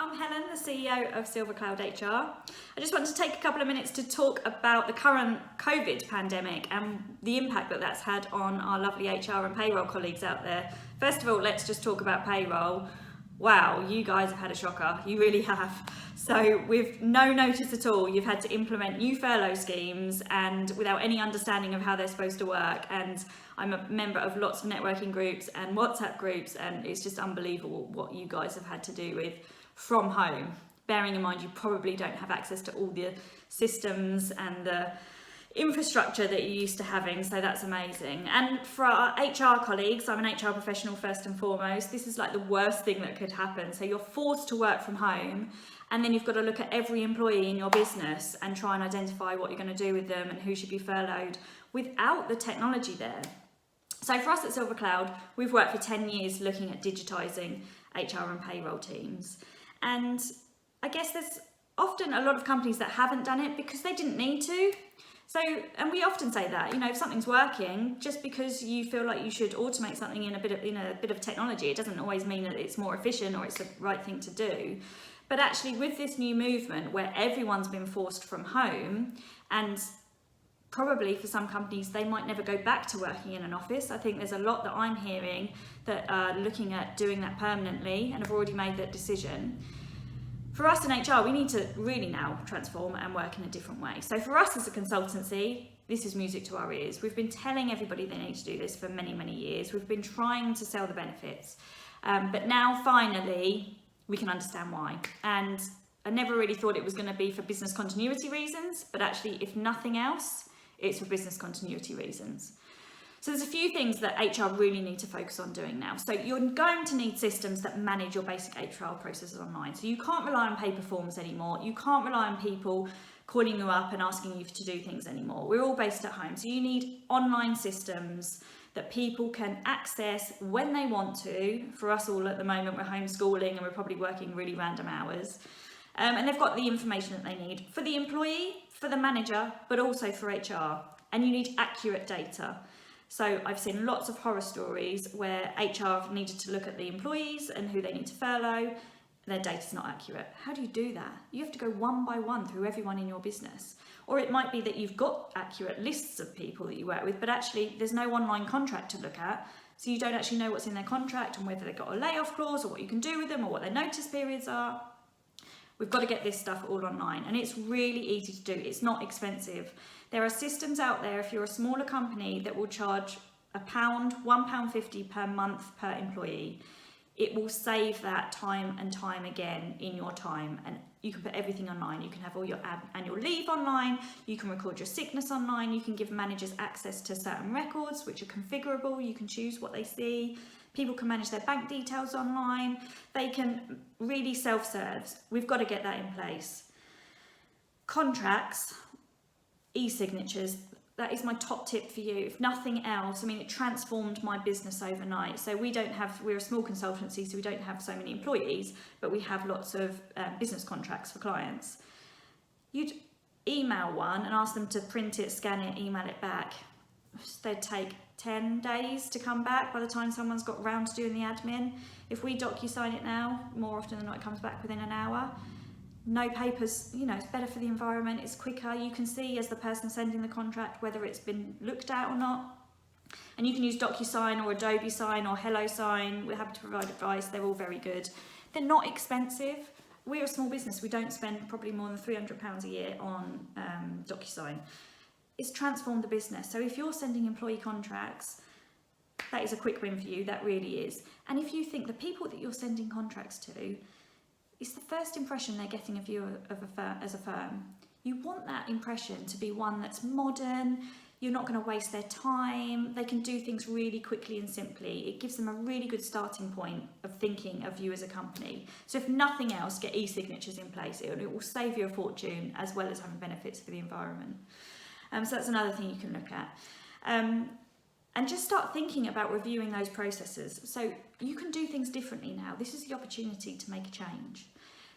I'm Helen, the CEO of Silver Cloud HR. I just want to take a couple of minutes to talk about the current COVID pandemic and the impact that that's had on our lovely HR and payroll colleagues out there. First of all, let's just talk about payroll. Wow, you guys have had a shocker, you really have. So with no notice at all, you've had to implement new furlough schemes and without any understanding of how they're supposed to work. And I'm a member of lots of networking groups and WhatsApp groups, and it's just unbelievable what you guys have had to do with from home. Bearing in mind you probably don't have access to all the systems and the infrastructure that you're used to having, so that's amazing. And for our HR colleagues, I'm an HR professional first and foremost, this is like the worst thing that could happen. So you're forced to work from home, and then you've got to look at every employee in your business and try and identify what you're going to do with them and who should be furloughed without the technology there. So for us at Silver Cloud, we've worked for 10 years looking at digitising HR and payroll teams. And I guess there's often a lot of companies that haven't done it because they didn't need to. So, and we often say that, you know, if something's working, just because you feel like you should automate something in a bit of technology, it doesn't always mean that it's more efficient or it's the right thing to do. But actually with this new movement where everyone's been forced from home, and probably for some companies they might never go back to working in an office. I think there's a lot that I'm hearing that are looking at doing that permanently and have already made that decision. For us in HR, we need to really now transform and work in a different way. So for us as a consultancy, this is music to our ears. We've been telling everybody they need to do this for many, many years. We've been trying to sell the benefits. But now finally, we can understand why. And I never really thought it was going to be for business continuity reasons, but actually, if nothing else, it's for business continuity reasons. So there's a few things that HR really need to focus on doing now. So you're going to need systems that manage your basic HR processes online. So you can't rely on paper forms anymore. You can't rely on people calling you up and asking you to do things anymore. We're all based at home. So you need online systems that people can access when they want to. For us all at the moment, we're homeschooling and we're probably working really random hours. And they've got the information that they need for the employee, for the manager, but also for HR. And you need accurate data. So I've seen lots of horror stories where HR have needed to look at the employees and who they need to furlough. Their data's not accurate. How do you do that? You have to go one by one through everyone in your business. Or it might be that you've got accurate lists of people that you work with, but actually there's no online contract to look at. So you don't actually know what's in their contract and whether they've got a layoff clause or what you can do with them or what their notice periods are. We've got to get this stuff all online, and it's really easy to do. It's not expensive. There are systems out there, if you're a smaller company, that will charge £1.50 per month per employee. It will save that time and time again in your time, and you can put everything online. You can have all your annual leave online, you can record your sickness online, you can give managers access to certain records which are configurable, you can choose what they see. People can manage their bank details online. They can really self-serve. We've got to get that in place. Contracts, e-signatures, that is my top tip for you. If nothing else, I mean, it transformed my business overnight. So we're a small consultancy, so we don't have so many employees, but we have lots of business contracts for clients. You'd email one and ask them to print it, scan it, email it back. They'd take 10 days to come back by the time someone's got round to doing the admin. If we DocuSign it now, more often than not it comes back within an hour. No papers, you know, it's better for the environment, it's quicker. You can see as the person sending the contract whether it's been looked at or not. And you can use DocuSign or Adobe Sign or HelloSign. We're happy to provide advice, they're all very good. They're not expensive. We're a small business, we don't spend probably more than £300 a year on DocuSign. It's transformed the business. So if you're sending employee contracts, that is a quick win for you, that really is. And if you think the people that you're sending contracts to, it's the first impression they're getting of you as a firm. You want that impression to be one that's modern, you're not going to waste their time, they can do things really quickly and simply. It gives them a really good starting point of thinking of you as a company. So if nothing else, get e-signatures in place. It will save you a fortune as well as having benefits for the environment. So that's another thing you can look at. And just start thinking about reviewing those processes. So you can do things differently now. This is the opportunity to make a change.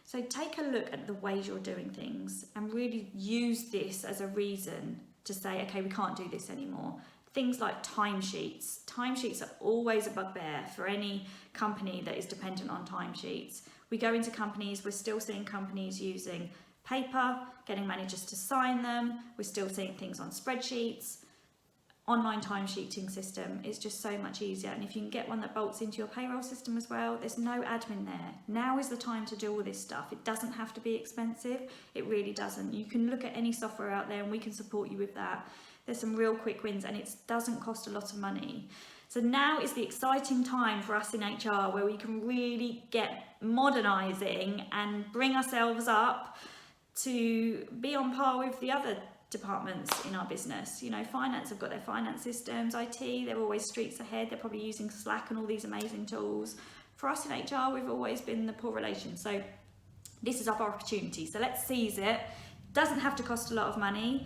So take a look at the ways you're doing things and really use this as a reason to say, okay, we can't do this anymore. Things like timesheets. Timesheets are always a bugbear for any company that is dependent on timesheets. We go into companies, we're still seeing companies using paper, getting managers to sign them. We're still seeing things on spreadsheets. Online timesheeting system is just so much easier, and if you can get one that bolts into your payroll system as well, there's no admin there. Now is the time to do all this stuff. It doesn't have to be expensive, it really doesn't. You can look at any software out there and we can support you with that. There's some real quick wins and it doesn't cost a lot of money. So now is the exciting time for us in HR where we can really get modernising and bring ourselves up to be on par with the other departments in our business. You know, finance have got their finance systems, IT, they're always streets ahead, they're probably using Slack and all these amazing tools. For us in HR, we've always been the poor relation, so this is our opportunity, so let's seize it. Doesn't have to cost a lot of money.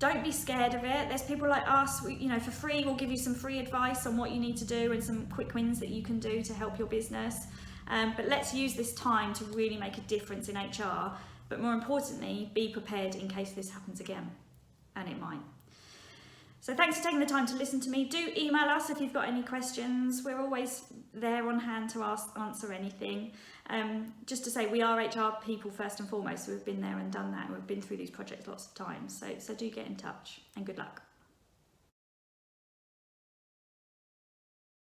Don't be scared of it. There's people like us, you know, for free, we'll give you some free advice on what you need to do and some quick wins that you can do to help your business. But let's use this time to really make a difference in HR. But more importantly, be prepared in case this happens again, and it might. So thanks for taking the time to listen to me. Do email us if you've got any questions. We're always there on hand to answer anything. Just to say, we are HR people first and foremost, so we've been there and done that, and we've been through these projects lots of times. So do get in touch, and good luck.